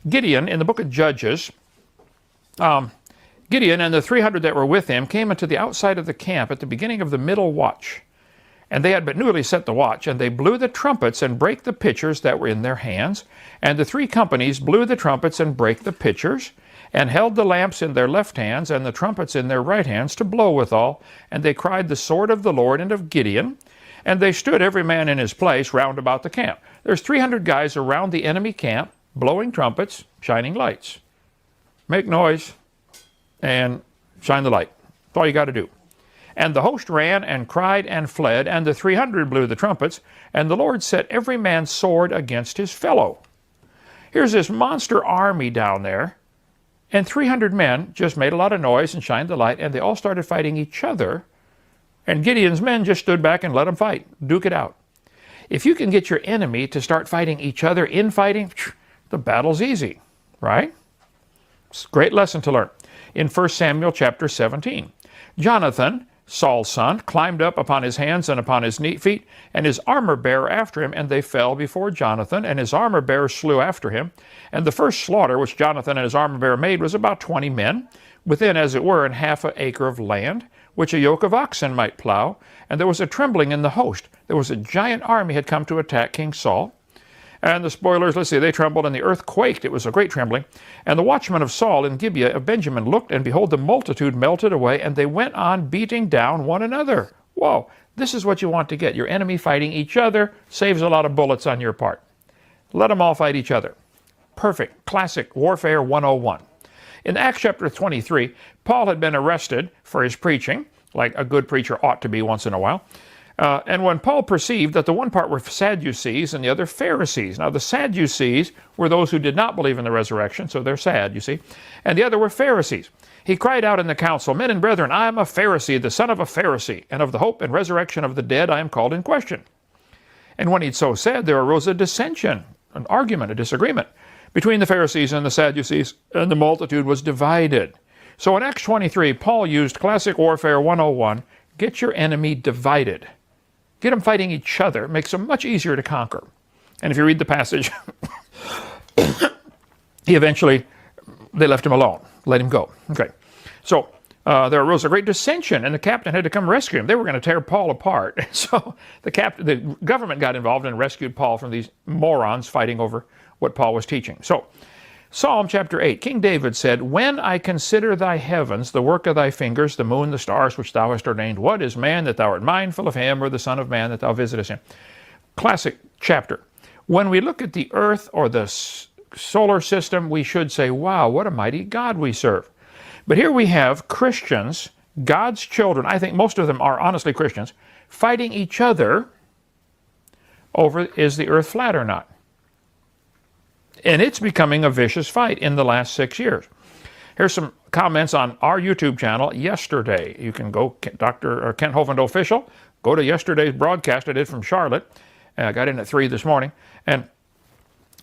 Gideon, in the book of Judges, Gideon and the 300 that were with him came into the outside of the camp at the beginning of the middle watch. And they had but newly set the watch, and they blew the trumpets and brake the pitchers that were in their hands. And the 3 companies blew the trumpets and brake the pitchers, and held the lamps in their left hands, and the trumpets in their right hands, to blow withal. And they cried the sword of the Lord and of Gideon. And they stood every man in his place round about the camp. There's 300 guys around the enemy camp, blowing trumpets, shining lights. Make noise and shine the light. That's all you got to do. And the host ran and cried and fled, and the 300 blew the trumpets, and the Lord set every man's sword against his fellow. Here's this monster army down there, and 300 men just made a lot of noise and shined the light, and they all started fighting each other, and Gideon's men just stood back and let them fight, duke it out. If you can get your enemy to start fighting each other, infighting, the battle's easy, right? It's a great lesson to learn. In 1 Samuel chapter 17, Jonathan, Saul's son, climbed up upon his hands and upon his feet, and his armor-bearer after him, and they fell before Jonathan, and his armor-bearer slew after him. And the first slaughter which Jonathan and his armor-bearer made was about 20 men, within, as it were, an half an acre of land, which a yoke of oxen might plow. And there was a trembling in the host. There was a giant army had come to attack King Saul. And the spoilers, let's see, they trembled, and the earth quaked. It was a great trembling. And the watchmen of Saul in Gibeah of Benjamin looked, and behold, the multitude melted away, and they went on beating down one another. Whoa, this is what you want to get. Your enemy fighting each other saves a lot of bullets on your part. Let them all fight each other. Perfect, classic Warfare 101. In Acts chapter 23, Paul had been arrested for his preaching, like a good preacher ought to be once in a while. And when Paul perceived that the one part were Sadducees and the other Pharisees. Now the Sadducees were those who did not believe in the resurrection, so they're sad, you see. And the other were Pharisees. He cried out in the council, Men and brethren, I am a Pharisee, the son of a Pharisee, and of the hope and resurrection of the dead I am called in question. And when he'd so said, there arose a dissension, an argument, a disagreement between the Pharisees and the Sadducees, and the multitude was divided. So in Acts 23, Paul used classic Warfare 101, get your enemy divided. Get them fighting each other. It makes them much easier to conquer. And if you read the passage, they left him alone, let him go. Okay. So there arose a great dissension, and the captain had to come rescue him. They were going to tear Paul apart. So the government got involved and rescued Paul from these morons fighting over what Paul was teaching. So Psalm chapter 8, King David said, When I consider thy heavens, the work of thy fingers, the moon, the stars, which thou hast ordained, what is man that thou art mindful of him, or the son of man that thou visitest him? Classic chapter. When we look at the earth or the solar system, we should say, wow, what a mighty God we serve. But here we have Christians, God's children, I think most of them are honestly Christians, fighting each other over is the earth flat or not. And it's becoming a vicious fight in the last 6 years. Here's some comments on our YouTube channel yesterday. You can go, Dr. Kent Hovind Official, go to yesterday's broadcast I did from Charlotte. I got in at 3 this morning. And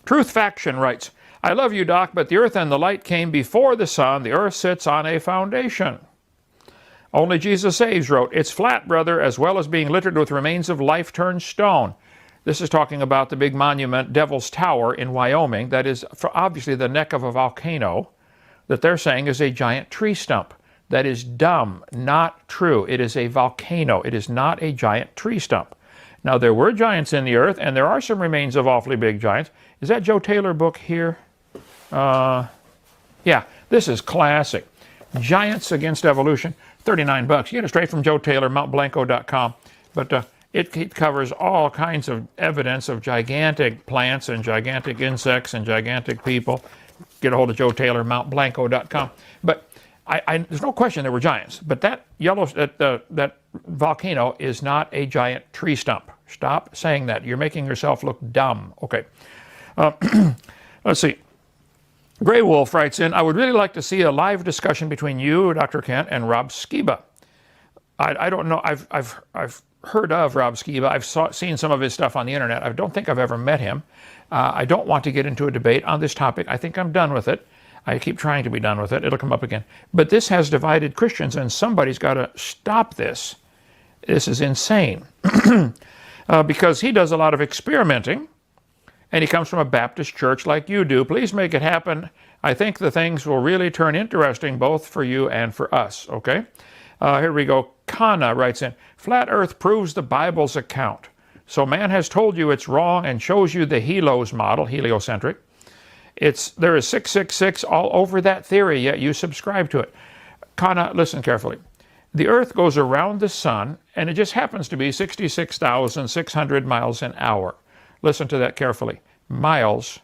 Truth Faction writes, I love you, Doc, but the earth and the light came before the sun. The earth sits on a foundation. Only Jesus Saves wrote, It's flat, brother, as well as being littered with remains of life turned stone. This is talking about the big monument, Devil's Tower in Wyoming, that is obviously the neck of a volcano that they're saying is a giant tree stump. That is dumb, not true. It is a volcano. It is not a giant tree stump. Now, there were giants in the earth, and there are some remains of awfully big giants. Is that Joe Taylor book here? Yeah, this is classic. Giants Against Evolution, $39. You get it straight from Joe Taylor, mountblanco.com. But it covers all kinds of evidence of gigantic plants and gigantic insects and gigantic people. Get a hold of Joe Taylor, mountblanco.com. But there's no question there were giants. But that that volcano is not a giant tree stump. Stop saying that. You're making yourself look dumb. Okay. Let's see. Gray Wolf writes in, I would really like to see a live discussion between you, Dr. Kent, and Rob Skiba. I don't know. I've heard of Rob Skiba. I've seen some of his stuff on the internet. I don't think I've ever met him. I don't want to get into a debate on this topic. I think I'm done with it. I keep trying to be done with it. It'll come up again. But this has divided Christians, and somebody's got to stop this. This is insane. Because he does a lot of experimenting, and he comes from a Baptist church like you do. Please make it happen. I think the things will really turn interesting both for you and for us, okay? Here we go. Kana writes in, flat earth proves the Bible's account. So man has told you it's wrong and shows you the helos model, heliocentric. There is 666 all over that theory, yet you subscribe to it. Kana, listen carefully. The earth goes around the sun, and it just happens to be 66,600 miles an hour. Listen to that carefully. Miles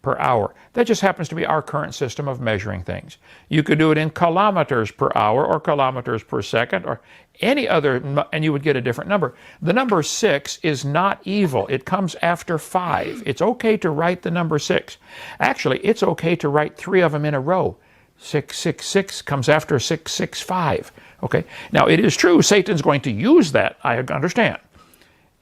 per hour. That just happens to be our current system of measuring things. You could do it in kilometers per hour or kilometers per second or any other, and you would get a different number. The number 6 is not evil. It comes after 5. It's okay to write the number 6. Actually, it's okay to write 3 of them in a row. 666 comes after 665. Okay. Now, it is true Satan's going to use that. I understand.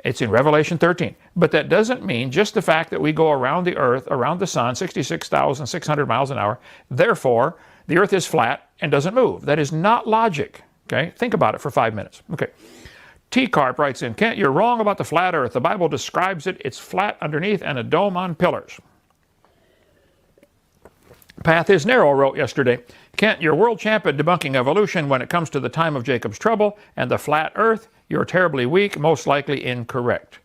It's in Revelation 13. But that doesn't mean just the fact that we go around the earth, around the sun, 66,600 miles an hour, therefore, the earth is flat and doesn't move. That is not logic. Okay? Think about it for 5 minutes. Okay. T-Carp writes in, Kent, you're wrong about the flat earth. The Bible describes it. It's flat underneath and a dome on pillars. Path is narrow wrote yesterday, Kent, you're world champ at debunking evolution when it comes to the time of Jacob's trouble and the flat earth. You're terribly weak, most likely incorrect.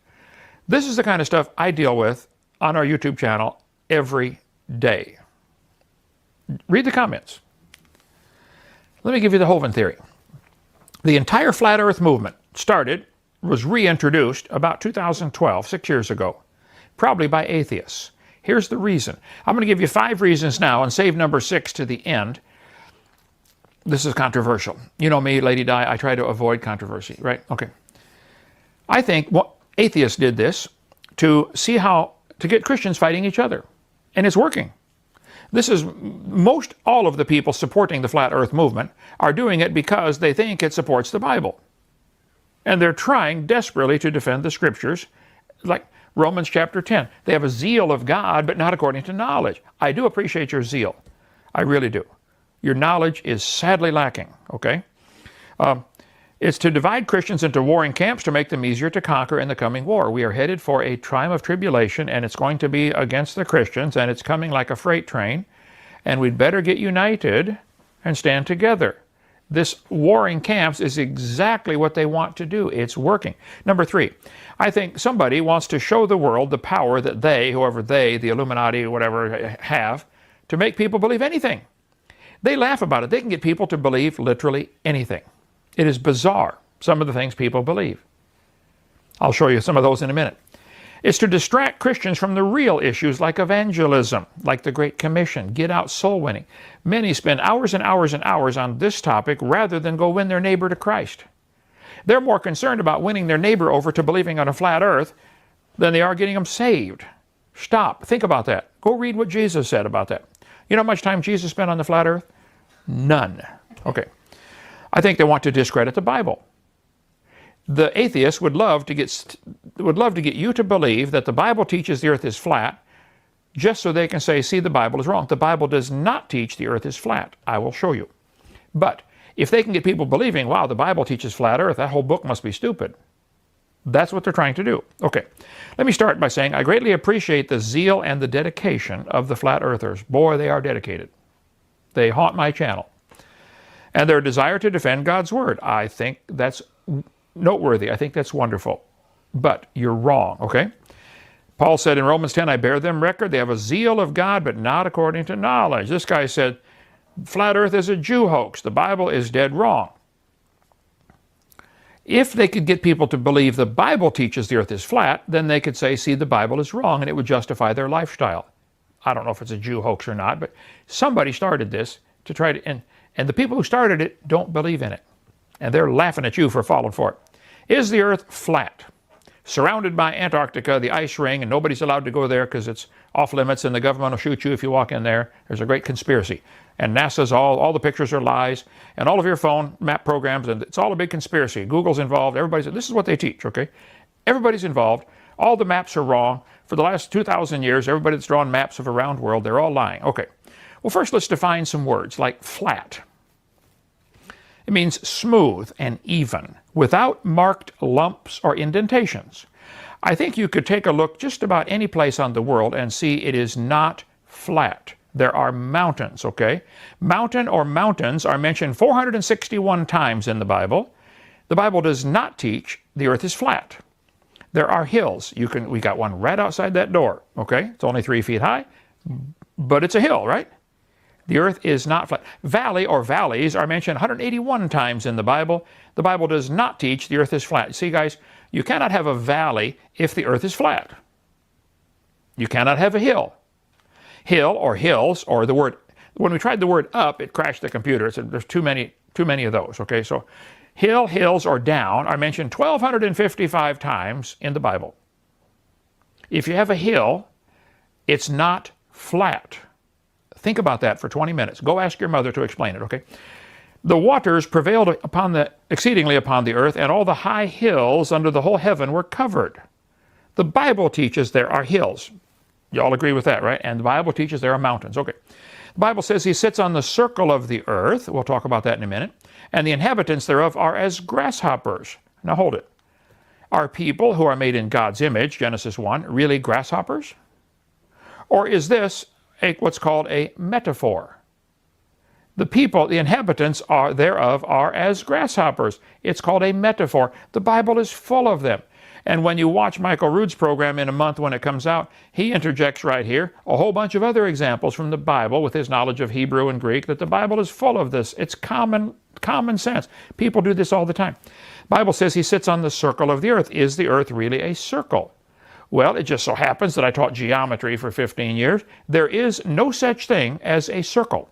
This is the kind of stuff I deal with on our YouTube channel every day. Read the comments. Let me give you the Hovind theory. The entire flat earth movement was reintroduced about 2012, 6 years ago, probably by atheists. Here's the reason. I'm going to give you 5 reasons now and save number 6 to the end. This is controversial. You know me, Lady Di, I try to avoid controversy, right? Okay. I think atheists did this to get Christians fighting each other. And it's working. This is all of the people supporting the flat earth movement are doing it because they think it supports the Bible. And they're trying desperately to defend the scriptures, like Romans chapter 10. They have a zeal of God, but not according to knowledge. I do appreciate your zeal. I really do. Your knowledge is sadly lacking, okay? It's to divide Christians into warring camps to make them easier to conquer in the coming war. We are headed for a time of tribulation, and it's going to be against the Christians, and it's coming like a freight train, and we'd better get united and stand together. This warring camps is exactly what they want to do. It's working. Number 3, I think somebody wants to show the world the power that whoever they, the Illuminati, whatever, have to make people believe anything. They laugh about it. They can get people to believe literally anything. It is bizarre, some of the things people believe. I'll show you some of those in a minute. It's to distract Christians from the real issues like evangelism, like the Great Commission, get out soul winning. Many spend hours and hours and hours on this topic rather than go win their neighbor to Christ. They're more concerned about winning their neighbor over to believing on a flat earth than they are getting them saved. Stop. Think about that. Go read what Jesus said about that. You know how much time Jesus spent on the flat earth? None. Okay. I think they want to discredit the Bible. The atheists would love to get you to believe that the Bible teaches the earth is flat just so they can say, see, the Bible is wrong. The Bible does not teach the earth is flat. I will show you. But if they can get people believing, wow, the Bible teaches flat earth, that whole book must be stupid. That's what they're trying to do. Okay, let me start by saying I greatly appreciate the zeal and the dedication of the flat earthers. Boy, they are dedicated. They haunt my channel. And their desire to defend God's word. I think that's noteworthy. I think that's wonderful. But you're wrong, okay? Paul said in Romans 10, I bear them record. They have a zeal of God, but not according to knowledge. This guy said, flat earth is a Jew hoax. The Bible is dead wrong. If they could get people to believe the Bible teaches the earth is flat, then they could say, see, the Bible is wrong, and it would justify their lifestyle. I don't know if it's a Jew hoax or not, but somebody started this to try to, and the people who started it don't believe in it. And they're laughing at you for falling for it. Is the earth flat? Surrounded by Antarctica, the ice ring, and nobody's allowed to go there because it's off limits and the government will shoot you if you walk in there. There's a great conspiracy. And NASA's all the pictures are lies, and all of your phone map programs, and it's all a big conspiracy. Google's involved, this is what they teach, okay? Everybody's involved. All the maps are wrong. For the last 2,000 years, everybody that's drawn maps of a round world, they're all lying. Okay. Well, first let's define some words like flat. It means smooth and even, without marked lumps or indentations. I think you could take a look just about any place on the world and see it is not flat. There are mountains, okay? Mountain or mountains are mentioned 461 times in the Bible. The Bible does not teach the earth is flat. There are hills. We got one right outside that door, okay? It's only 3 feet high, but it's a hill, right? The earth is not flat. Valley or valleys are mentioned 181 times in the Bible. The Bible does not teach the earth is flat. See, guys, you cannot have a valley if the earth is flat. You cannot have a hill. Hill or hills, or the word, when we tried the word up, it crashed the computer. It said there's too many of those, okay? So hill, hills, or down are mentioned 1,255 times in the Bible. If you have a hill, it's not flat. Think about that for 20 minutes. Go ask your mother to explain it, okay? The waters prevailed exceedingly upon the earth, and all the high hills under the whole heaven were covered. The Bible teaches there are hills. You all agree with that, right? And the Bible teaches there are mountains. Okay. The Bible says he sits on the circle of the earth. We'll talk about that in a minute. And the inhabitants thereof are as grasshoppers. Now hold it. Are people who are made in God's image, Genesis 1, really grasshoppers? Or is this what's called a metaphor? The people, the inhabitants thereof are as grasshoppers. It's called a metaphor. The Bible is full of them. And when you watch Michael Rood's program in a month when it comes out, he interjects right here a whole bunch of other examples from the Bible with his knowledge of Hebrew and Greek, that the Bible is full of this. It's common sense. People do this all the time. The Bible says he sits on the circle of the earth. Is the earth really a circle? Well, it just so happens that I taught geometry for 15 years. There is no such thing as a circle.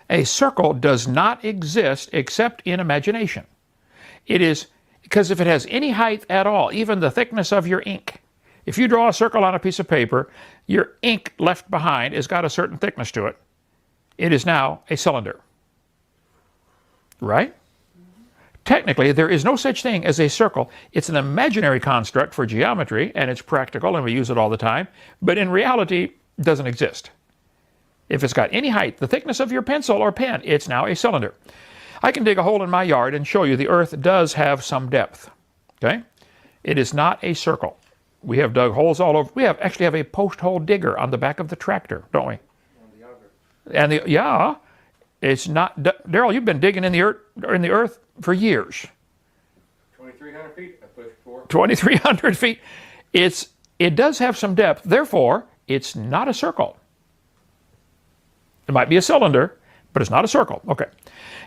A circle does not exist except in imagination. It is because if it has any height at all, even the thickness of your ink, if you draw a circle on a piece of paper, your ink left behind has got a certain thickness to it. It is now a cylinder. Right? Technically, there is no such thing as a circle. It's an imaginary construct for geometry, and it's practical, and we use it all the time. But in reality, it doesn't exist. If it's got any height, the thickness of your pencil or pen, it's now a cylinder. I can dig a hole in my yard and show you the earth does have some depth. Okay? It is not a circle. We have dug holes all over. We actually have a post hole digger on the back of the tractor, don't we? And yeah, it's not. Daryl, you've been digging in the earth for years. 2,300 feet. I pushed for 2,300 feet. It does have some depth. Therefore, it's not a circle. It might be a cylinder, but it's not a circle. Okay.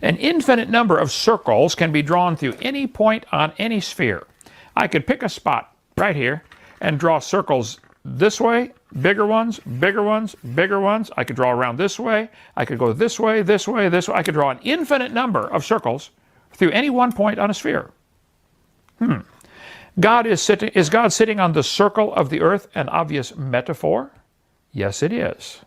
An infinite number of circles can be drawn through any point on any sphere. I could pick a spot right here and draw circles this way, bigger ones, bigger ones, bigger ones. I could draw around this way. I could go this way, this way, this way. I could draw an infinite number of circles through any one point on a sphere. Is God sitting on the circle of the earth an obvious metaphor? Yes, it is.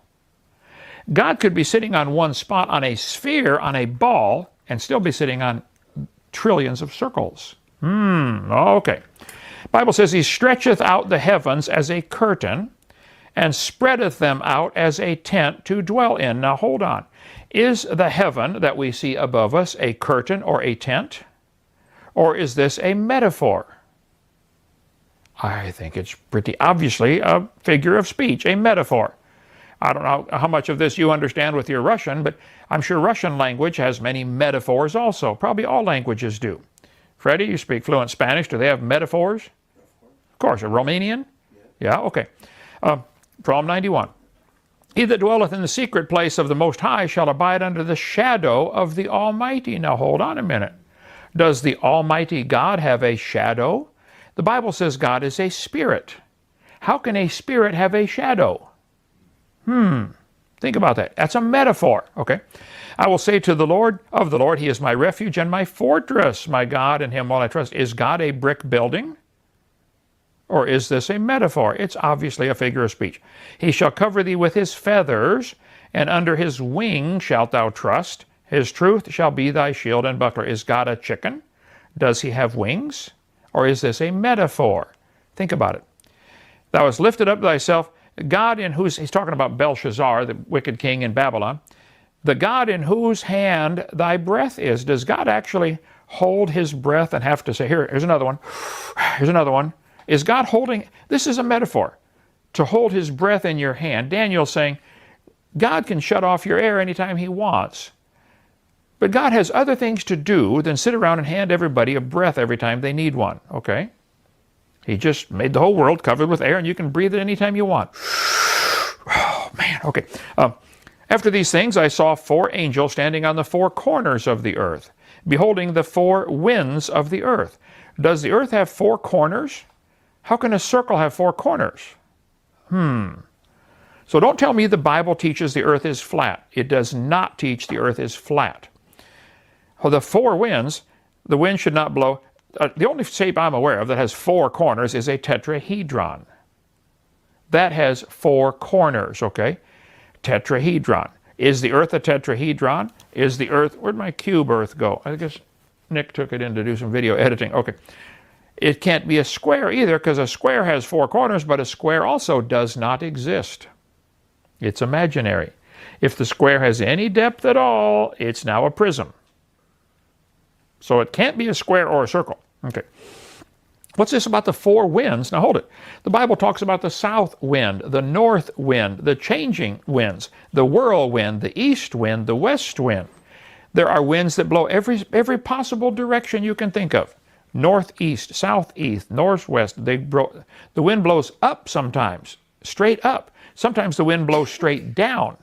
God could be sitting on one spot on a sphere, on a ball, and still be sitting on trillions of circles. Okay. Bible says he stretcheth out the heavens as a curtain and spreadeth them out as a tent to dwell in. Now hold on. Is the heaven that we see above us a curtain or a tent? Or is this a metaphor? I think it's pretty obviously a figure of speech, a metaphor. I don't know how much of this you understand with your Russian, but I'm sure Russian language has many metaphors also. Probably all languages do. Freddie, you speak fluent Spanish. Do they have metaphors? Of course. A Romanian? Yeah, okay. Psalm 91. He that dwelleth in the secret place of the Most High shall abide under the shadow of the Almighty. Now hold on a minute. Does the Almighty God have a shadow? The Bible says God is a spirit. How can a spirit have a shadow? Think about that. That's a metaphor, okay? I will say to the Lord, of the Lord, he is my refuge and my fortress, my God, in him will I trust. Is God a brick building? Or is this a metaphor? It's obviously a figure of speech. He shall cover thee with his feathers, and under his wing shalt thou trust. His truth shall be thy shield and buckler. Is God a chicken? Does he have wings? Or is this a metaphor? Think about it. Thou hast lifted up thyself, God in whose, he's talking about Belshazzar, the wicked king in Babylon, the God in whose hand thy breath is. Does God actually hold his breath and have to say, here's another one, here's another one, Is God holding, this is a metaphor, to hold his breath in your hand. Daniel's saying, God can shut off your air anytime he wants. But God has other things to do than sit around and hand everybody a breath every time they need one, okay? He just made the whole world covered with air, and you can breathe it anytime you want. Oh, man, okay. After these things, I saw 4 angels standing on the 4 corners of the earth, beholding the 4 winds of the earth. Does the earth have 4 corners? How can a circle have 4 corners? So don't tell me the Bible teaches the earth is flat. It does not teach the earth is flat. Well, the 4 winds, the wind should not blow. The only shape I'm aware of that has 4 corners is a tetrahedron. That has 4 corners, okay? Tetrahedron. Is the earth a tetrahedron? Is the earth, where'd my cube earth go? I guess Nick took it in to do some video editing. Okay. It can't be a square either, because a square has 4 corners, but a square also does not exist. It's imaginary. If the square has any depth at all, it's now a prism. So it can't be a square or a circle. Okay. What's this about the 4 winds? Now hold it. The Bible talks about the south wind, the north wind, the changing winds, the whirlwind, the east wind, the west wind. There are winds that blow every possible direction you can think of. Northeast, southeast, northwest. The wind blows up sometimes, straight up. Sometimes the wind blows straight down.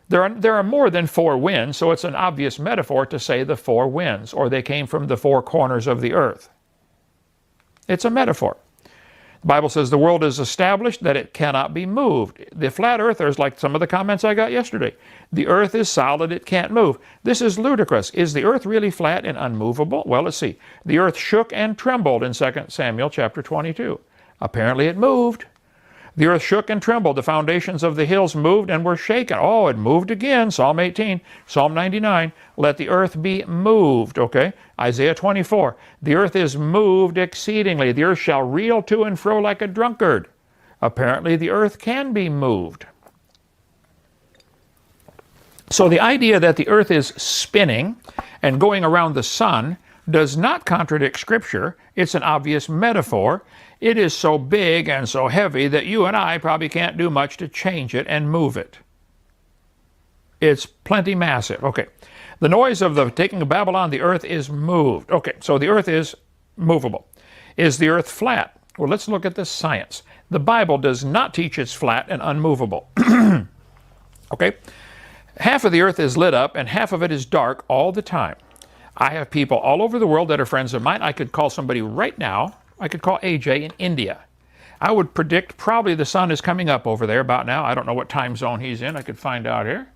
There are more than 4 winds, so it's an obvious metaphor to say the 4 winds, or they came from the 4 corners of the earth. It's a metaphor. The Bible says the world is established, that it cannot be moved. The flat earthers, like some of the comments I got yesterday, the earth is solid, it can't move. This is ludicrous. Is the earth really flat and unmovable? Well, let's see. The earth shook and trembled in 2 Samuel chapter 22. Apparently it moved. The earth shook and trembled. The foundations of the hills moved and were shaken. Oh, it moved again. Psalm 18, Psalm 99. Let the earth be moved. Okay. Isaiah 24. The earth is moved exceedingly. The earth shall reel to and fro like a drunkard. Apparently the earth can be moved. So the idea that the earth is spinning and going around the sun does not contradict Scripture. It's an obvious metaphor. It is so big and so heavy that you and I probably can't do much to change it and move it. It's plenty massive. Okay. The noise of the taking of Babylon, the earth is moved. Okay, so the earth is movable. Is the earth flat? Well, let's look at the science. The Bible does not teach it's flat and unmovable. Okay? Half of the earth is lit up and half of it is dark all the time. I have people all over the world that are friends of mine. I could call somebody right now. I could call AJ in India. I would predict probably the sun is coming up over there about now. I don't know what time zone he's in. I could find out here.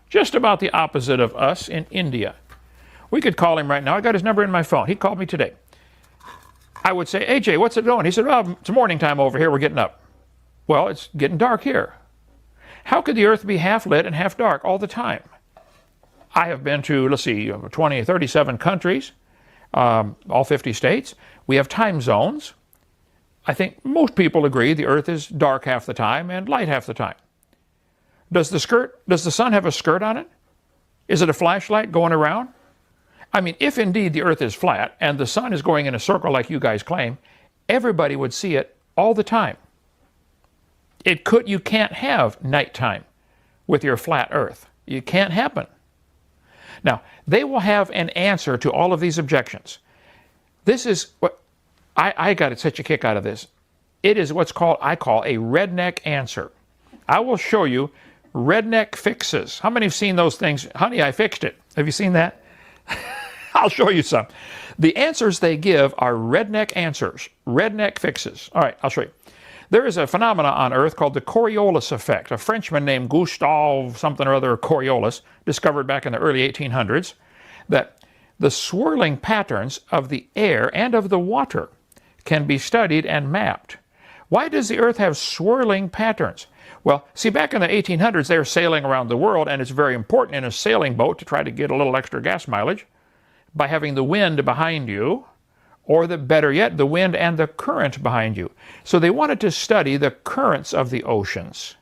Just about the opposite of us in India. We could call him right now. I got his number in my phone. He called me today. I would say, AJ, what's it doing? He said, well, it's morning time over here. We're getting up. Well, it's getting dark here. How could the earth be half lit and half dark all the time? I have been to, 37 countries, all 50 states. We have time zones. I think most people agree the earth is dark half the time and light half the time. Does the sun have a skirt on it? Is it a flashlight going around? I mean, if indeed the earth is flat and the sun is going in a circle like you guys claim, everybody would see it all the time. You can't have nighttime with your flat earth. It can't happen. Now, they will have an answer to all of these objections. This is what I got such a kick out of this. It is what's I call a redneck answer. I will show you redneck fixes. How many have seen those things? Honey, I fixed it. Have you seen that? I'll show you some. The answers they give are redneck answers, redneck fixes. All right, I'll show you. There is a phenomenon on Earth called the Coriolis effect. A Frenchman named Gustave something or other Coriolis discovered back in the early 1800s that the swirling patterns of the air and of the water can be studied and mapped. Why does the Earth have swirling patterns? Well, see, back in the 1800s, they were sailing around the world, and it's very important in a sailing boat to try to get a little extra gas mileage by having the wind behind you, or better yet, the wind and the current behind you. So they wanted to study the currents of the oceans.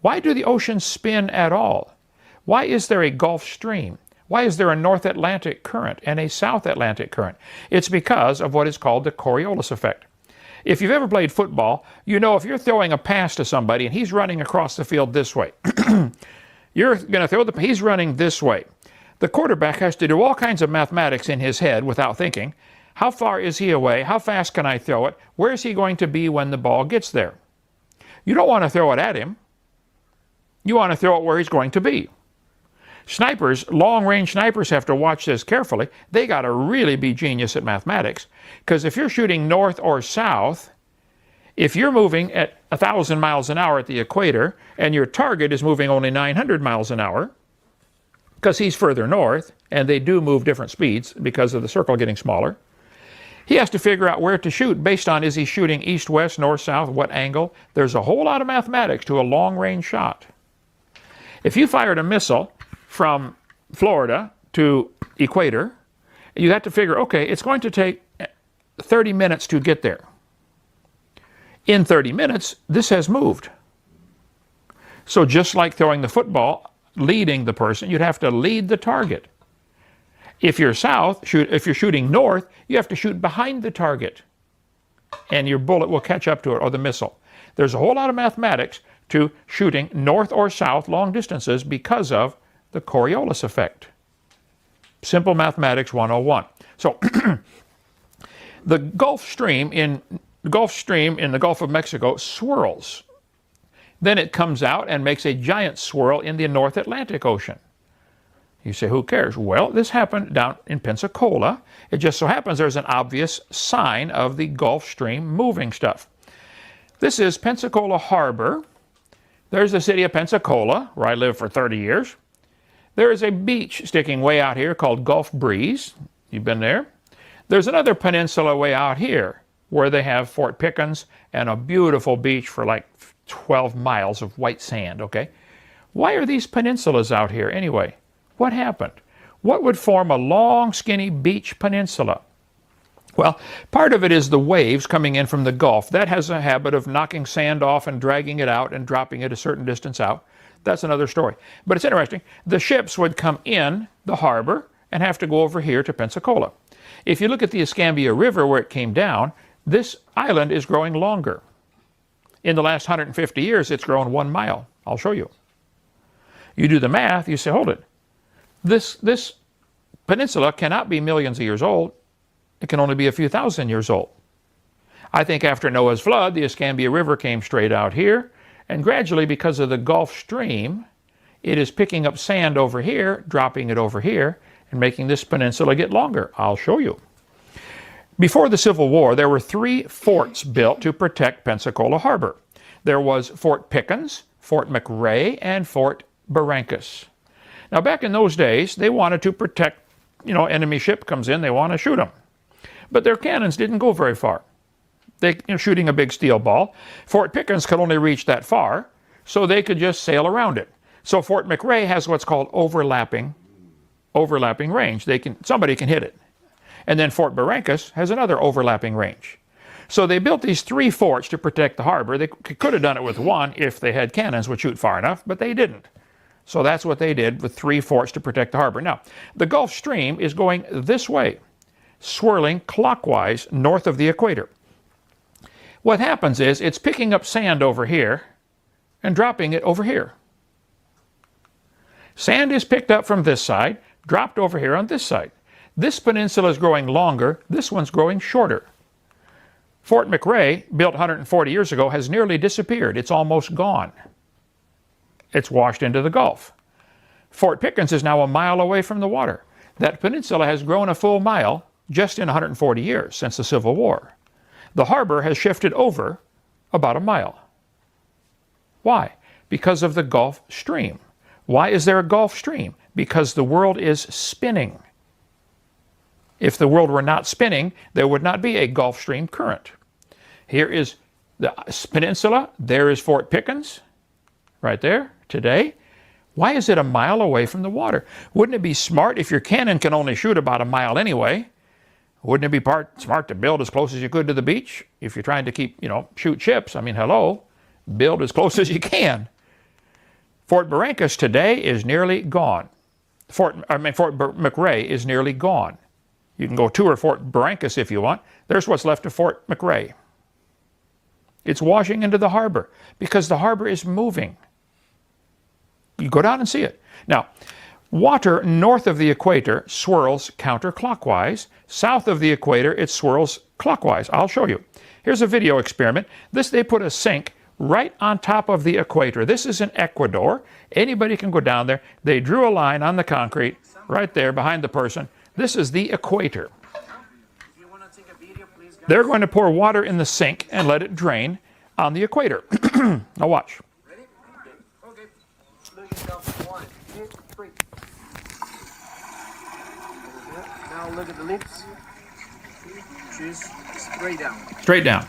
Why do the oceans spin at all? Why is there a Gulf Stream? Why is there a North Atlantic current and a South Atlantic current? It's because of what is called the Coriolis effect. If you've ever played football, you know if you're throwing a pass to somebody and he's running across the field this way, you're going to throw he's running this way. The quarterback has to do all kinds of mathematics in his head without thinking. How far is he away? How fast can I throw it? Where is he going to be when the ball gets there? You don't want to throw it at him. You want to throw it where he's going to be. Snipers, long-range snipers have to watch this carefully. They got to really be genius at mathematics, because if you're shooting north or south, if you're moving at 1,000 miles an hour at the equator and your target is moving only 900 miles an hour, because he's further north, and they do move different speeds because of the circle getting smaller, he has to figure out where to shoot based on, is he shooting east, west, north, south, what angle? There's a whole lot of mathematics to a long-range shot. If you fired a missile from Florida to equator, you have to figure, okay, it's going to take 30 minutes to get there. In 30 minutes, this has moved. So just like throwing the football, leading the person, you'd have to lead the target. If you're south, if you're shooting north, you have to shoot behind the target, and your bullet will catch up to it, or the missile. There's a whole lot of mathematics to shooting north or south long distances because of the Coriolis effect. Simple mathematics 101. So the Gulf Stream in the Gulf of Mexico swirls. Then it comes out and makes a giant swirl in the North Atlantic Ocean. You say, who cares? Well, this happened down in Pensacola. It just so happens there's an obvious sign of the Gulf Stream moving stuff. This is Pensacola Harbor. There's the city of Pensacola, where I lived for 30 years. There is a beach sticking way out here called Gulf Breeze. You've been there. There's another peninsula way out here where they have Fort Pickens and a beautiful beach for like 12 miles of white sand, okay? Why are these peninsulas out here anyway? What happened? What would form a long, skinny beach peninsula? Well, part of it is the waves coming in from the Gulf. That has a habit of knocking sand off and dragging it out and dropping it a certain distance out. That's another story. But it's interesting. The ships would come in the harbor and have to go over here to Pensacola. If you look at the Escambia River where it came down, this island is growing longer. In the last 150 years, it's grown 1 mile. I'll show you. You do the math, you say, hold it. This peninsula cannot be millions of years old. It can only be a few thousand years old. I think after Noah's flood, the Escambia River came straight out here, and gradually, because of the Gulf Stream, it is picking up sand over here, dropping it over here, and making this peninsula get longer. I'll show you. Before the Civil War, there were 3 forts built to protect Pensacola Harbor. There was Fort Pickens, Fort McRae, and Fort Barrancas. Now, back in those days, they wanted to protect, enemy ship comes in, they want to shoot them. But their cannons didn't go very far. They're shooting a big steel ball. Fort Pickens could only reach that far, so they could just sail around it. So Fort McRae has what's called overlapping range. Somebody can hit it. And then Fort Barrancas has another overlapping range. So they built these 3 forts to protect the harbor. They could have done it with 1 if they had cannons would shoot far enough, but they didn't. So that's what they did with 3 forts to protect the harbor. Now, the Gulf Stream is going this way, swirling clockwise north of the equator. What happens is it's picking up sand over here and dropping it over here. Sand is picked up from this side, dropped over here on this side. This peninsula is growing longer, this one's growing shorter. Fort McRae, built 140 years ago, has nearly disappeared. It's almost gone. It's washed into the Gulf. Fort Pickens is now a mile away from the water. That peninsula has grown a full mile just in 140 years since the Civil War. The harbor has shifted over about a mile. Why? Because of the Gulf Stream. Why is there a Gulf Stream? Because the world is spinning. If the world were not spinning, there would not be a Gulf Stream current. Here is the peninsula. There is Fort Pickens, right there, today. Why is it a mile away from the water? Wouldn't it be smart if your cannon can only shoot about a mile anyway? Wouldn't it be smart to build as close as you could to the beach? If you're trying to keep, shoot ships, hello, build as close as you can. Fort Barrancas today is nearly gone. Fort McRae is nearly gone. You can go tour Fort Barrancas if you want. There's what's left of Fort McRae. It's washing into the harbor because the harbor is moving. You go down and see it. Now, water north of the equator swirls counterclockwise. South of the equator, it swirls clockwise. I'll show you. Here's a video experiment. They put a sink right on top of the equator. This is in Ecuador. Anybody can go down there. They drew a line on the concrete right there behind the person. This is the equator. They're going to pour water in the sink and let it drain on the equator. Now watch. Ready? Okay. Look yourself. 1, 2, 3. Now look at the lips. Choose straight down. Straight down.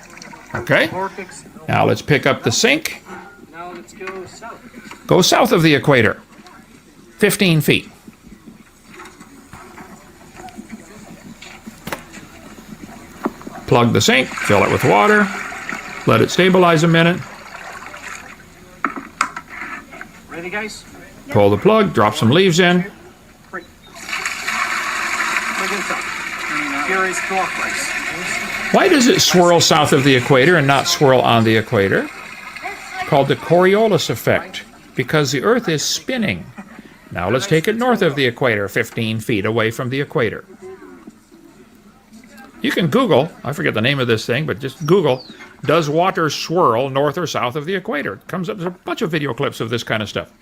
Okay. Vortex. Now let's pick up the sink. Now let's go south. Go south of the equator. 15 feet. Plug the sink, fill it with water, let it stabilize a minute. Ready, guys? Pull the plug, drop some leaves in. 3. Look inside. Here is clockwise. Why does it swirl south of the equator and not swirl on the equator? Called the Coriolis effect, because the Earth is spinning. Now let's take it north of the equator, 15 feet away from the equator. You can Google, I forget the name of this thing, but just Google, does water swirl north or south of the equator? It comes up, there's a bunch of video clips of this kind of stuff.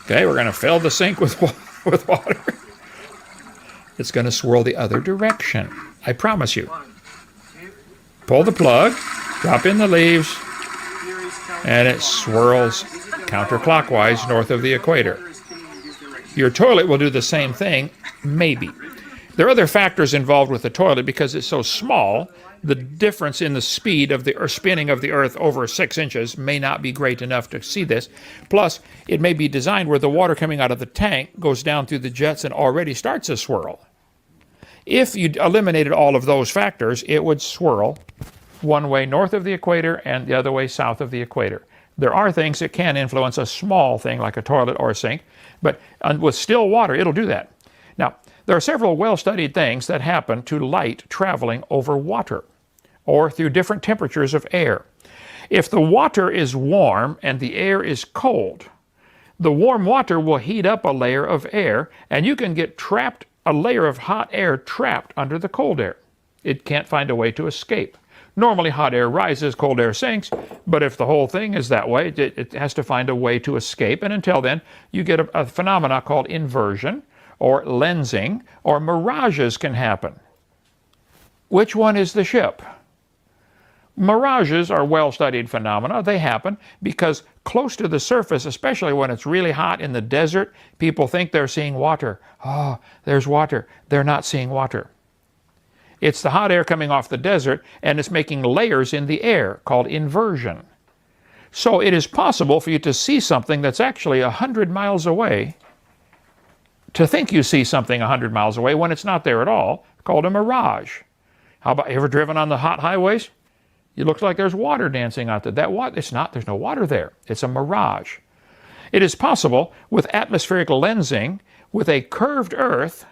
Okay, we're going to fill the sink with water. It's going to swirl the other direction. I promise you. Pull the plug, drop in the leaves, and it swirls counterclockwise north of the equator. Your toilet will do the same thing, maybe. There are other factors involved with the toilet because it's so small. The difference in the speed of the spinning of the Earth over 6 inches may not be great enough to see this. Plus, it may be designed where the water coming out of the tank goes down through the jets and already starts a swirl. If you eliminated all of those factors, it would swirl one way north of the equator and the other way south of the equator. There are things that can influence a small thing like a toilet or a sink, but with still water, it'll do that. Now, there are several well-studied things that happen to light traveling over water or through different temperatures of air. If the water is warm and the air is cold, the warm water will heat up a layer of air and you can get a layer of hot air trapped under the cold air. It can't find a way to escape. Normally hot air rises, cold air sinks, but if the whole thing is that way, it has to find a way to escape, and until then, you get a phenomena called inversion, or lensing, or mirages can happen. Which one is the ship? Mirages are well-studied phenomena. They happen because close to the surface, especially when it's really hot in the desert, people think they're seeing water. Oh, there's water. They're not seeing water. It's the hot air coming off the desert, and it's making layers in the air called inversion. So it is possible for you to see something that's actually 100 miles away, to think you see something 100 miles away when it's not there at all, called a mirage. How about, ever driven on the hot highways? It looks like there's water dancing out there. It's not, there's no water there. It's a mirage. It is possible with atmospheric lensing, with a curved Earth,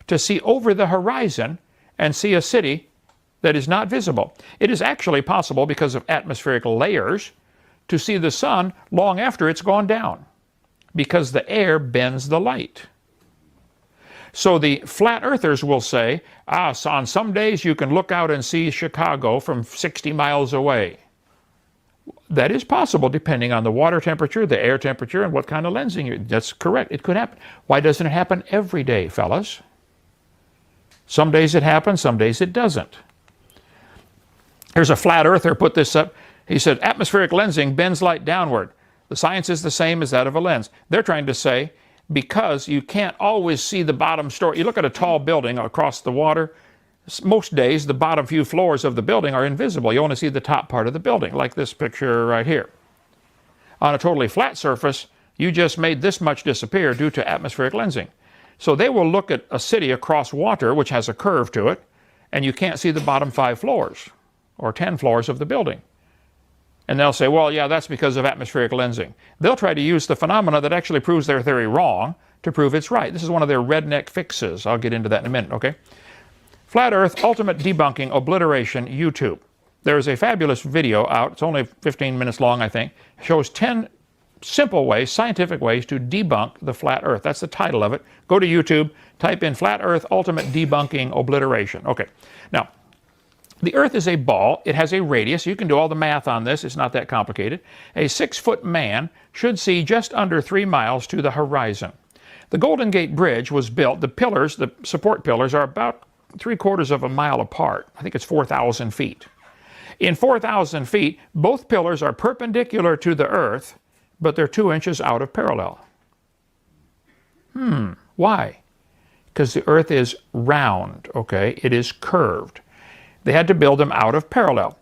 to see over the horizon and see a city that is not visible. It is actually possible, because of atmospheric layers, to see the sun long after it's gone down, because the air bends the light. So the flat earthers will say, so on some days you can look out and see Chicago from 60 miles away. That is possible depending on the water temperature, the air temperature, and what kind of lensing. That's correct. It could happen. Why doesn't it happen every day, fellas? Some days it happens, some days it doesn't. Here's a flat earther put this up. He said, atmospheric lensing bends light downward. The science is the same as that of a lens. They're trying to say, because you can't always see the bottom story. You look at a tall building across the water, most days the bottom few floors of the building are invisible. You only see the top part of the building, like this picture right here. On a totally flat surface, you just made this much disappear due to atmospheric lensing. So they will look at a city across water, which has a curve to it, and you can't see the bottom 5 floors or 10 floors of the building. And they'll say, well, yeah, that's because of atmospheric lensing. They'll try to use the phenomena that actually proves their theory wrong to prove it's right. This is one of their redneck fixes. I'll get into that in a minute, okay? Flat Earth, Ultimate Debunking, Obliteration, YouTube. There's a fabulous video out. It's only 15 minutes long, I think. It shows 10 simple ways, scientific ways to debunk the flat earth. That's the title of it. Go to YouTube, type in Flat Earth Ultimate Debunking Obliteration. Okay. Now, the earth is a ball. It has a radius. You can do all the math on this. It's not that complicated. A 6-foot man should see just under 3 miles to the horizon. The Golden Gate Bridge was built. The pillars, the support pillars, are about 3/4 of a mile apart. I think it's 4,000 feet. In 4,000 feet, both pillars are perpendicular to the earth, but they're 2 inches out of parallel. Why? Because the earth is round, okay? It is curved. They had to build them out of parallel.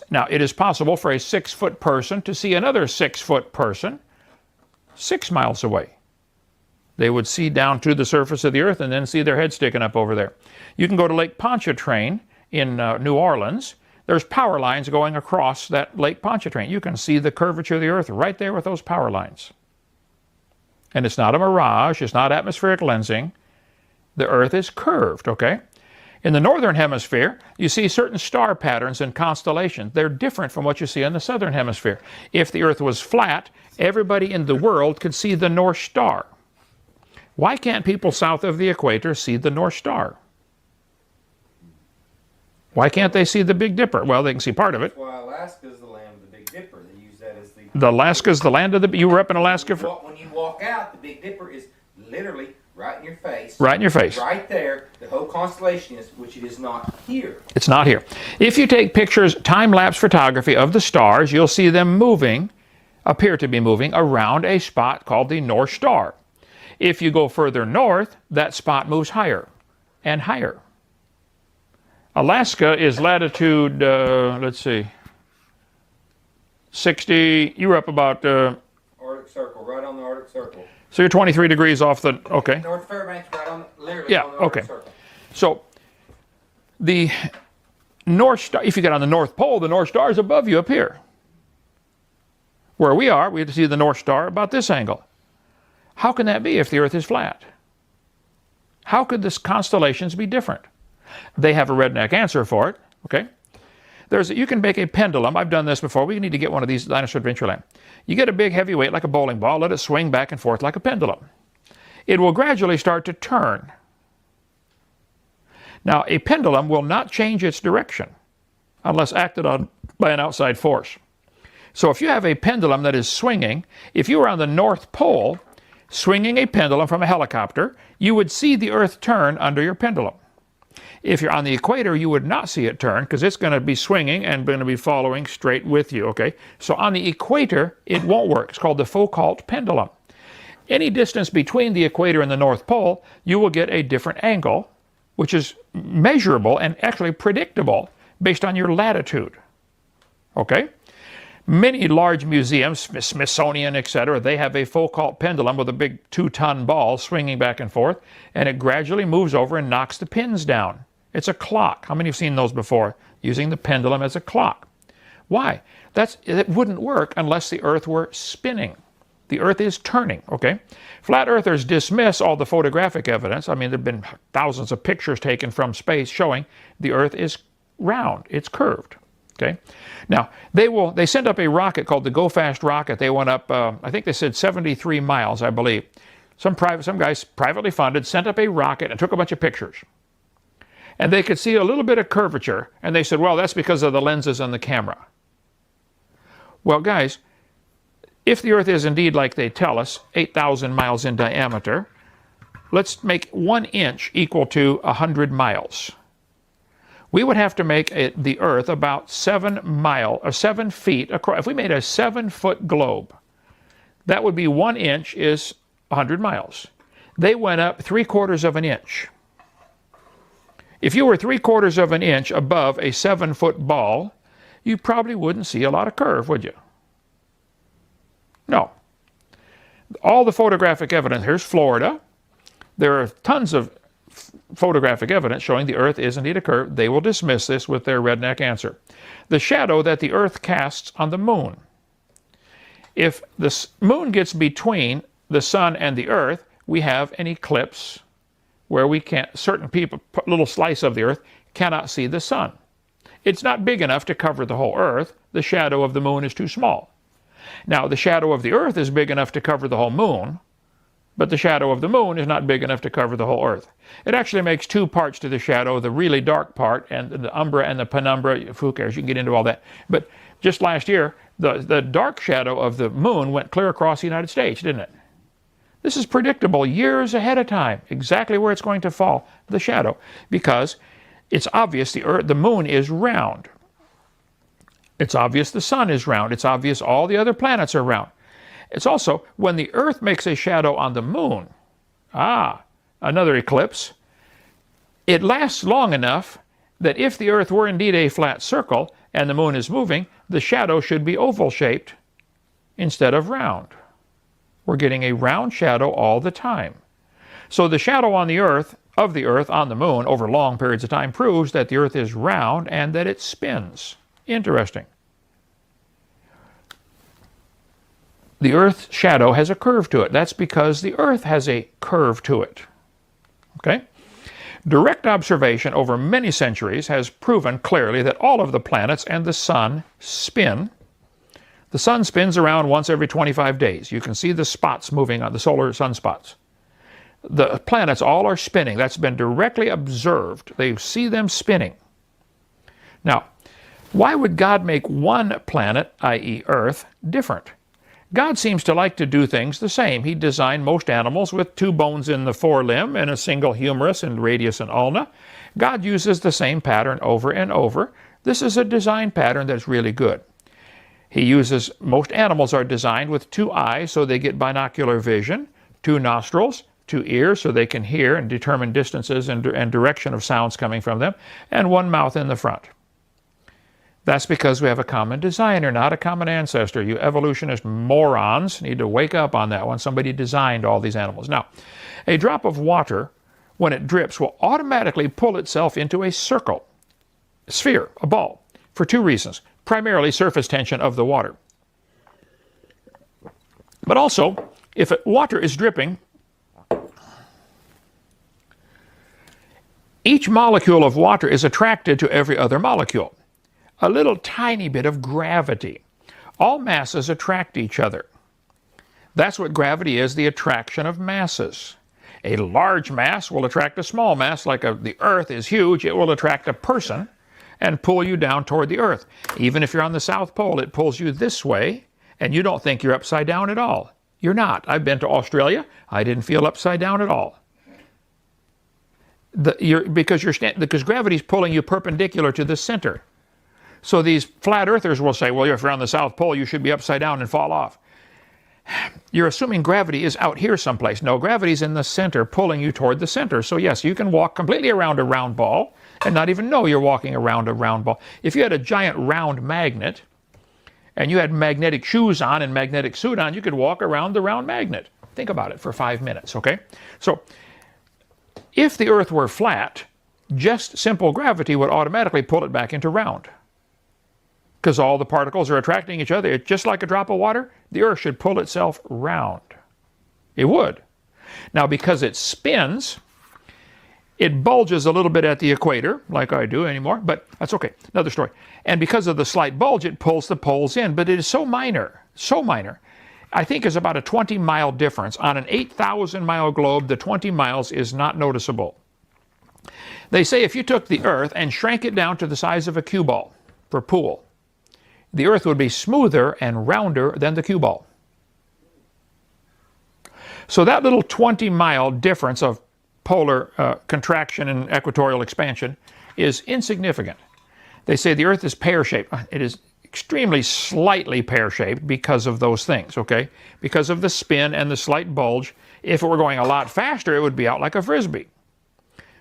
Now, it is possible for a 6-foot person to see another 6-foot person 6 miles away. They would see down to the surface of the earth and then see their head sticking up over there. You can go to Lake Pontchartrain in New Orleans. There's power lines going across that Lake Pontchartrain. You can see the curvature of the earth right there with those power lines. And it's not a mirage. It's not atmospheric lensing. The earth is curved, okay? In the northern hemisphere, you see certain star patterns and constellations. They're different from what you see in the southern hemisphere. If the earth was flat, everybody in the world could see the North Star. Why can't people south of the equator see the North Star? Why can't they see the Big Dipper? Well, they can see part of it. That's why Alaska is the land of the Big Dipper. They use that as the... Alaska's the land of the... You were up in Alaska for... When you walk out, the Big Dipper is literally right in your face. Right in your face. Right there. The whole constellation is, which it is not here. It's not here. If you take pictures, time-lapse photography of the stars, you'll see them moving, appear to be moving, around a spot called the North Star. If you go further north, that spot moves higher and higher. Alaska is latitude, let's see, 60, you were up about... Arctic Circle, right on the Arctic Circle. So you're 23 degrees off the, okay. North Fairbanks, right on, literally on the Arctic Circle. So the North Star, if you get on the North Pole, the North Star is above you up here. Where we are, we have to see the North Star about this angle. How can that be if the earth is flat? How could the constellations be different? They have a redneck answer for it, okay? You can make a pendulum. I've done this before. We need to get one of these Dinosaur Adventureland. You get a big heavy weight like a bowling ball, let it swing back and forth like a pendulum. It will gradually start to turn. Now, a pendulum will not change its direction unless acted on by an outside force. So if you have a pendulum that is swinging, if you were on the North Pole swinging a pendulum from a helicopter, you would see the earth turn under your pendulum. If you're on the equator, you would not see it turn because it's going to be swinging and going to be following straight with you, okay? So on the equator, it won't work. It's called the Foucault pendulum. Any distance between the equator and the North Pole, you will get a different angle, which is measurable and actually predictable based on your latitude, okay? Many large museums, Smithsonian, etc., they have a Foucault pendulum with a big 2-ton ball swinging back and forth, and it gradually moves over and knocks the pins down. It's a clock. How many have seen those before? Using the pendulum as a clock. Why? It wouldn't work unless the earth were spinning. The earth is turning, okay? Flat earthers dismiss all the photographic evidence. I mean, there have been thousands of pictures taken from space showing the earth is round. It's curved. Okay. Now, they sent up a rocket called the Go Fast rocket. They went up, I think they said 73 miles, I believe. Some guys privately funded sent up a rocket and took a bunch of pictures. And they could see a little bit of curvature, and they said, well, that's because of the lenses on the camera. Well, guys, if the earth is indeed like they tell us, 8,000 miles in diameter, let's make 1 inch equal to 100 miles. We would have to make the earth about 7 feet across. If we made a 7-foot globe, that would be 1 inch is 100 miles. They went up 3/4 of an inch. If you were 3/4 of an inch above a 7-foot ball, you probably wouldn't see a lot of curve, would you? No. All the photographic evidence, here's Florida. There are tons of photographic evidence showing the earth is indeed a curve. They will dismiss this with their redneck answer. The shadow that the earth casts on the moon. If the moon gets between the sun and the earth, we have an eclipse where we can't, certain people, a little slice of the earth, cannot see the sun. It's not big enough to cover the whole Earth. The shadow of the moon is too small. Now, the shadow of the Earth is big enough to cover the whole moon, but the shadow of the moon is not big enough to cover the whole Earth. It actually makes two parts to the shadow, the really dark part and the umbra and the penumbra. Who cares? You can get into all that. But just last year, the dark shadow of the moon went clear across the United States, didn't it? This is predictable years ahead of time, exactly where it's going to fall, the shadow, because it's obvious the moon is round. It's obvious the sun is round. It's obvious all the other planets are round. It's also when the Earth makes a shadow on the moon, another eclipse, it lasts long enough that if the Earth were indeed a flat circle and the moon is moving, the shadow should be oval-shaped instead of round. We're getting a round shadow all the time. So the shadow on the Earth, of the Earth on the moon over long periods of time proves that the Earth is round and that it spins. Interesting. The Earth's shadow has a curve to it. That's because the Earth has a curve to it. Okay? Direct observation over many centuries has proven clearly that all of the planets and the sun spin. The sun spins around once every 25 days. You can see the spots moving on the solar sunspots. The planets all are spinning. That's been directly observed. They see them spinning. Now, why would God make one planet, i.e. Earth, different? God seems to like to do things the same. He designed most animals with two bones in the forelimb and a single humerus and radius and ulna. God uses the same pattern over and over. This is a design pattern that's really good. Most animals are designed with two eyes so they get binocular vision, two nostrils, two ears so they can hear and determine distances and direction of sounds coming from them, and one mouth in the front. That's because we have a common designer, not a common ancestor. You evolutionist morons need to wake up on that one. Somebody designed all these animals. Now, a drop of water, when it drips, will automatically pull itself into a circle, a sphere, a ball, for two reasons. Primarily surface tension of the water. But also, if water is dripping, each molecule of water is attracted to every other molecule. A little tiny bit of gravity. All masses attract each other. That's what gravity is, the attraction of masses. A large mass will attract a small mass, like the Earth is huge, it will attract a person and pull you down toward the Earth. Even if you're on the South Pole, it pulls you this way, and you don't think you're upside down at all. You're not. I've been to Australia. I didn't feel upside down at all. Because gravity's pulling you perpendicular to the center. So these flat earthers will say, well, if you're on the South Pole, you should be upside down and fall off. You're assuming gravity is out here someplace. No, gravity's in the center, pulling you toward the center. So yes, you can walk completely around a round ball and not even know you're walking around a round ball. If you had a giant round magnet and you had magnetic shoes on and magnetic suit on, you could walk around the round magnet. Think about it for 5 minutes, okay? So if the Earth were flat, just simple gravity would automatically pull it back into round. Because all the particles are attracting each other. It's just like a drop of water. The Earth should pull itself round. It would. Now, because it spins, it bulges a little bit at the equator, like I do anymore, but that's okay. Another story. And because of the slight bulge, it pulls the poles in, but it is so minor, so minor. I think it's about a 20-mile difference. On an 8,000-mile globe, the 20 miles is not noticeable. They say if you took the Earth and shrank it down to the size of a cue ball for pool, the Earth would be smoother and rounder than the cue ball. So that little 20-mile difference of polar contraction and equatorial expansion is insignificant. They say the Earth is pear-shaped. It is extremely slightly pear-shaped because of those things, okay? Because of the spin and the slight bulge. If it were going a lot faster, it would be out like a Frisbee.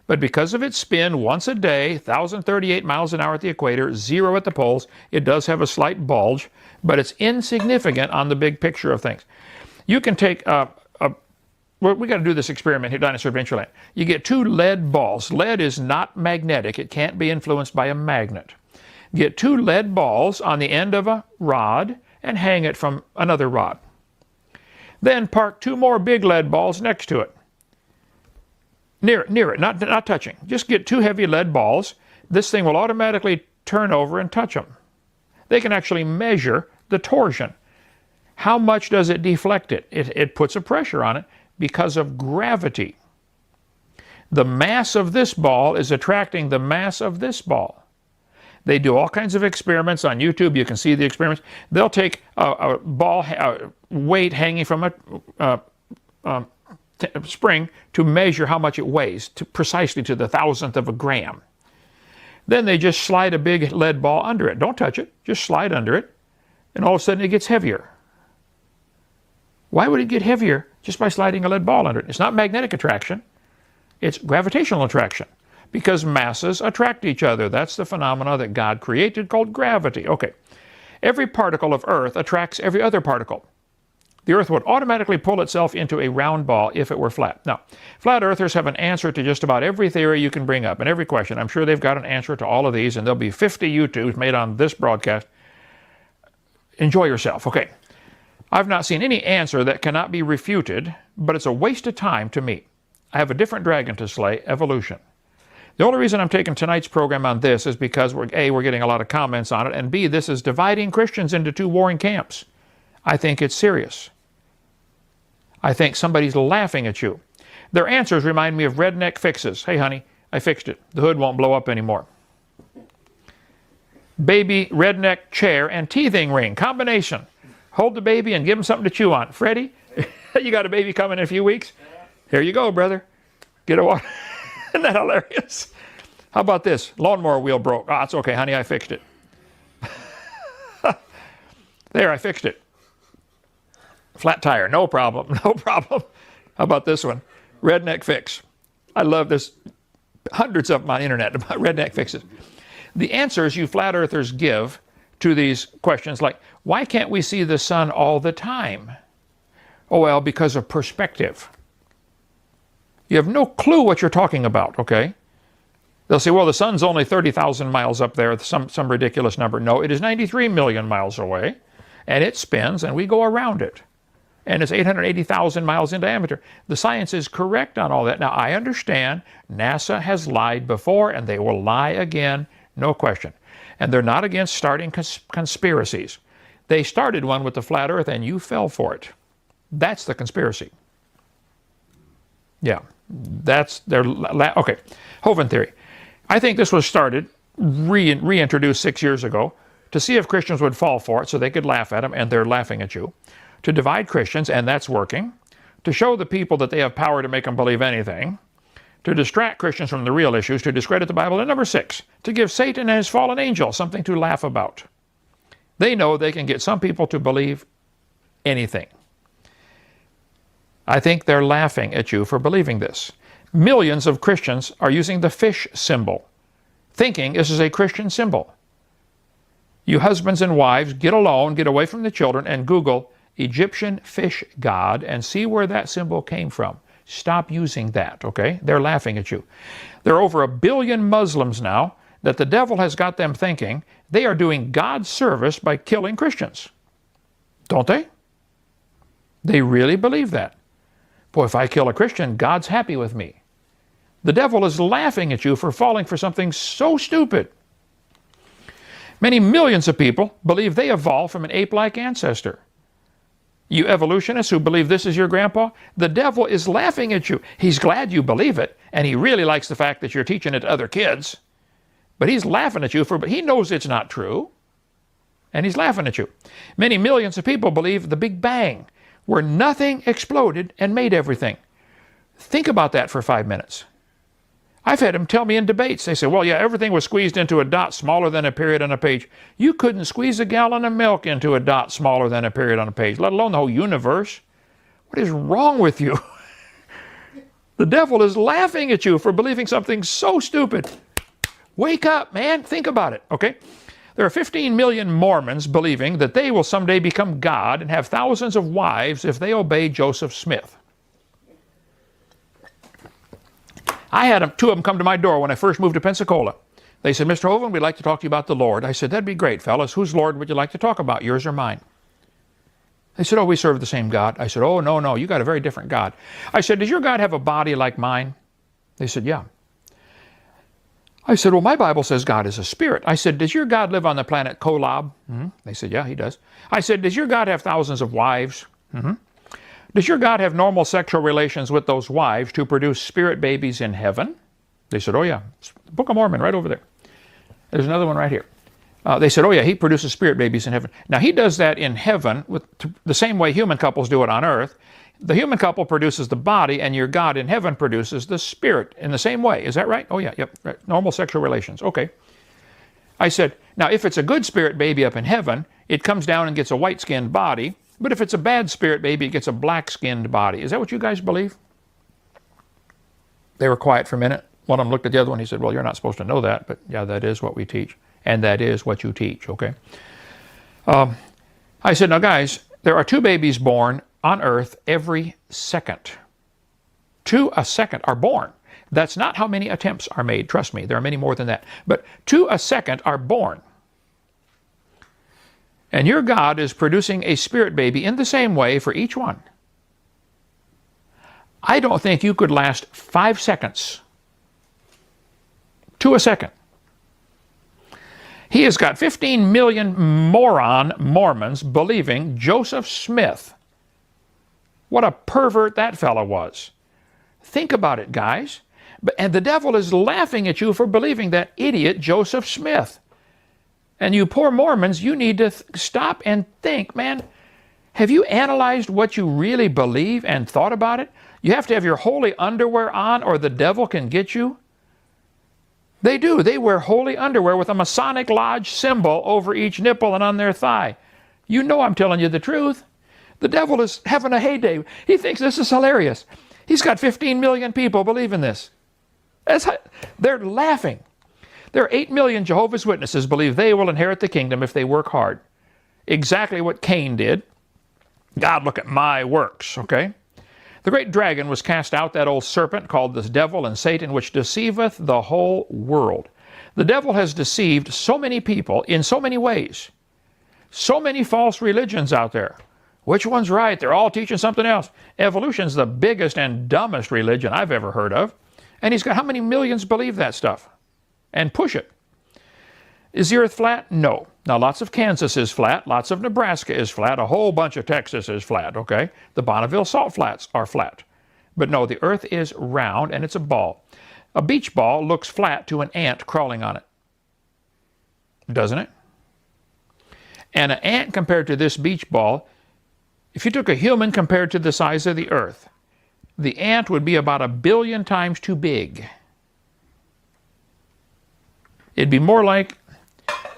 But because of its spin once a day, 1,038 miles an hour at the equator, 0 at the poles, it does have a slight bulge, but it's insignificant on the big picture of things. You can take we got to do this experiment here, Dinosaur Adventureland. You get 2 lead balls. Lead is not magnetic. It can't be influenced by a magnet. Get 2 lead balls on the end of a rod and hang it from another rod. Then park 2 more big lead balls next to it. Near it, not touching. Just get 2 heavy lead balls. This thing will automatically turn over and touch them. They can actually measure the torsion. How much does it deflect it? It puts a pressure on it because of gravity. The mass of this ball is attracting the mass of this ball. They do all kinds of experiments on YouTube. You can see the experiments. They'll take a ball weight hanging from a spring to measure how much it weighs, precisely to the thousandth of a gram. Then they just slide a big lead ball under it. Don't touch it. Just slide under it. And all of a sudden it gets heavier. Why would it get heavier just by sliding a lead ball under it? It's not magnetic attraction. It's gravitational attraction. Because masses attract each other. That's the phenomena that God created called gravity. Okay. Every particle of Earth attracts every other particle. The Earth would automatically pull itself into a round ball if it were flat. Now, flat earthers have an answer to just about every theory you can bring up and every question. I'm sure they've got an answer to all of these, and there'll be 50 YouTubes made on this broadcast. Enjoy yourself. Okay. I've not seen any answer that cannot be refuted, but it's a waste of time to me. I have a different dragon to slay, evolution. The only reason I'm taking tonight's program on this is because, A, we're getting a lot of comments on it, and B, this is dividing Christians into two warring camps. I think it's serious. I think somebody's laughing at you. Their answers remind me of redneck fixes. Hey, honey, I fixed it. The hood won't blow up anymore. Baby redneck chair and teething ring combination. Hold the baby and give him something to chew on. Freddie, you got a baby coming in a few weeks? Here you go, brother. Get a water. Isn't that hilarious? How about this? Lawnmower wheel broke. Ah, it's okay, honey, I fixed it. There, I fixed it. Flat tire, no problem, no problem. How about this one? Redneck fix. I love this. Hundreds of them on the internet about redneck fixes. The answers you flat earthers give to these questions, like, why can't we see the sun all the time? Oh, well, because of perspective. You have no clue what you're talking about, okay? They'll say, well, the sun's only 30,000 miles up there, some ridiculous number. No, it is 93 million miles away, and it spins, and we go around it. And it's 880,000 miles in diameter. The science is correct on all that. Now, I understand NASA has lied before, and they will lie again, no question. And they're not against starting conspiracies. They started one with the flat earth, and you fell for it. That's the conspiracy. Yeah, that's their... Okay, Hovind theory. I think this was started, reintroduced 6 years ago, to see if Christians would fall for it so they could laugh at them, and they're laughing at you. To divide Christians, and that's working. To show the people that they have power to make them believe anything. To distract Christians from the real issues, to discredit the Bible. And number 6, to give Satan and his fallen angel something to laugh about. They know they can get some people to believe anything. I think they're laughing at you for believing this. Millions of Christians are using the fish symbol, thinking this is a Christian symbol. You husbands and wives, get alone, get away from the children, and Google Egyptian fish god and see where that symbol came from. Stop using that, okay? They're laughing at you. There are over 1 billion Muslims now that the devil has got them thinking they are doing God's service by killing Christians. Don't they? They really believe that. Boy, if I kill a Christian, God's happy with me. The devil is laughing at you for falling for something so stupid. Many millions of people believe they evolved from an ape-like ancestor. You evolutionists who believe this is your grandpa, the devil is laughing at you. He's glad you believe it, and he really likes the fact that you're teaching it to other kids. But he's laughing at you but he knows it's not true. And he's laughing at you. Many millions of people believe the Big Bang, where nothing exploded and made everything. Think about that for 5 minutes. I've had them tell me in debates, they say, well, yeah, everything was squeezed into a dot smaller than a period on a page. You couldn't squeeze a gallon of milk into a dot smaller than a period on a page, let alone the whole universe. What is wrong with you? The devil is laughing at you for believing something so stupid. Wake up, man. Think about it, okay? There are 15 million Mormons believing that they will someday become God and have thousands of wives if they obey Joseph Smith. I had 2 of them come to my door when I first moved to Pensacola. They said, Mr. Hovind, we'd like to talk to you about the Lord. I said, that'd be great, fellas. Whose Lord would you like to talk about, yours or mine? They said, oh, we serve the same God. I said, oh, no, you got a very different God. I said, does your God have a body like mine? They said, yeah. I said, well, my Bible says God is a spirit. I said, does your God live on the planet Kolob? They said, yeah, he does. I said, does your God have thousands of wives? Does your God have normal sexual relations with those wives to produce spirit babies in heaven? They said, oh yeah, Book of Mormon right over there. There's another one right here. They said, oh yeah, he produces spirit babies in heaven. Now he does that in heaven with the same way human couples do it on earth. The human couple produces the body, and your God in heaven produces the spirit in the same way. Is that right? Oh yeah, yep, right. Normal sexual relations. Okay. I said, now if it's a good spirit baby up in heaven, it comes down and gets a white-skinned body, but if it's a bad spirit baby, it gets a black-skinned body. Is that what you guys believe? They were quiet for a minute. One of them looked at the other one. He said, well, you're not supposed to know that, but yeah, that is what we teach. And that is what you teach, okay? I said, now guys, there are 2 babies born on earth every second. 2 a second are born. That's not how many attempts are made. Trust me, there are many more than that. But 2 a second are born. And your God is producing a spirit baby in the same way for each one. I don't think you could last 5 seconds. 2 a second. He has got 15 million moron Mormons believing Joseph Smith. What a pervert that fellow was. Think about it, guys. And the devil is laughing at you for believing that idiot Joseph Smith. And you poor Mormons, you need to stop and think, man, have you analyzed what you really believe and thought about it? You have to have your holy underwear on or the devil can get you. They do. They wear holy underwear with a Masonic Lodge symbol over each nipple and on their thigh. You know I'm telling you the truth. The devil is having a heyday. He thinks this is hilarious. He's got 15 million people believing this. They're laughing. There are 8 million Jehovah's Witnesses believe they will inherit the kingdom if they work hard. Exactly what Cain did. God, look at my works, okay? The great dragon was cast out, that old serpent called the devil and Satan, which deceiveth the whole world. The devil has deceived so many people in so many ways. So many false religions out there. Which one's right? They're all teaching something else. Evolution's the biggest and dumbest religion I've ever heard of. And he's got how many millions believe that stuff? And push it. Is the earth flat? No. Now, lots of Kansas is flat. Lots of Nebraska is flat. A whole bunch of Texas is flat, okay? The Bonneville Salt Flats are flat. But no, the earth is round and it's a ball. A beach ball looks flat to an ant crawling on it. Doesn't it? And an ant compared to this beach ball, if you took a human compared to the size of the earth, the ant would be about 1 billion times too big. It'd be more like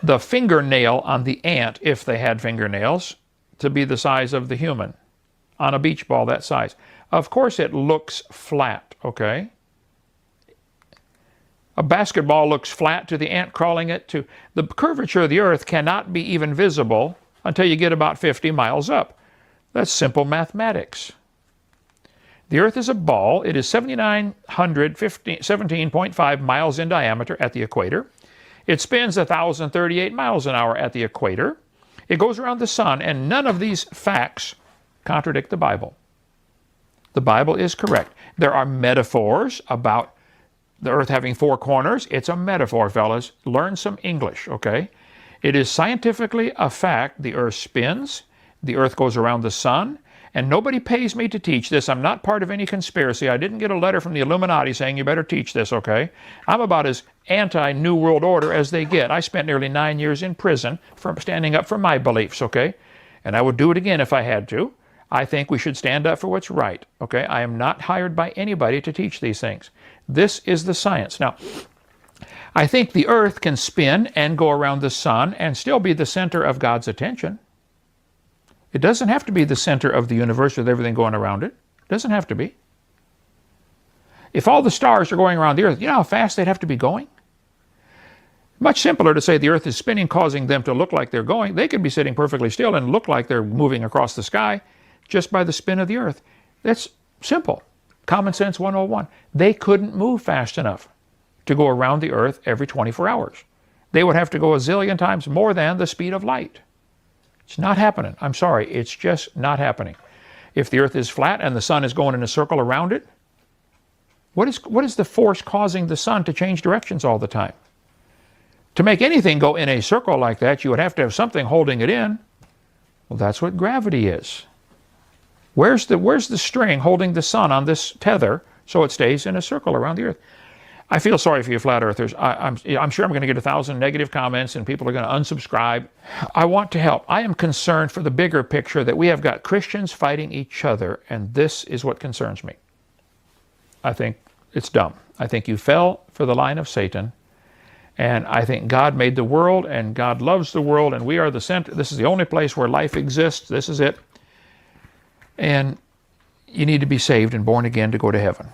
the fingernail on the ant, if they had fingernails, to be the size of the human on a beach ball that size. Of course it looks flat, okay? A basketball looks flat to the ant crawling it to. The curvature of the earth cannot be even visible until you get about 50 miles up. That's simple mathematics. The earth is a ball. It is 7,917.5 miles in diameter at the equator. It spins 1,038 miles an hour at the equator. It goes around the sun, and none of these facts contradict the Bible. The Bible is correct. There are metaphors about the earth having 4 corners. It's a metaphor, fellas. Learn some English, okay? It is scientifically a fact the earth spins, the earth goes around the sun, and nobody pays me to teach this. I'm not part of any conspiracy. I didn't get a letter from the Illuminati saying you better teach this, okay? I'm about as anti-New World Order as they get. I spent nearly 9 years in prison for standing up for my beliefs, okay? And I would do it again if I had to. I think we should stand up for what's right, okay? I am not hired by anybody to teach these things. This is the science. Now, I think the earth can spin and go around the sun and still be the center of God's attention. It doesn't have to be the center of the universe with everything going around it. It doesn't have to be. If all the stars are going around the earth, you know how fast they'd have to be going? Much simpler to say the earth is spinning, causing them to look like they're going. They could be sitting perfectly still and look like they're moving across the sky just by the spin of the earth. That's simple. Common sense 101. They couldn't move fast enough to go around the earth every 24 hours. They would have to go a zillion times more than the speed of light. It's not happening. I'm sorry. It's just not happening. If the earth is flat and the sun is going in a circle around it, What is the force causing the sun to change directions all the time? To make anything go in a circle like that, you would have to have something holding it in. Well, that's what gravity is. Where's the string holding the sun on this tether so it stays in a circle around the earth? I feel sorry for you flat earthers. I'm sure I'm going to get 1,000 negative comments and people are going to unsubscribe. I want to help. I am concerned for the bigger picture that we have got Christians fighting each other, and this is what concerns me. I think it's dumb. I think you fell for the line of Satan, and I think God made the world, and God loves the world, and we are the center. This is the only place where life exists. This is it. And you need to be saved and born again to go to heaven.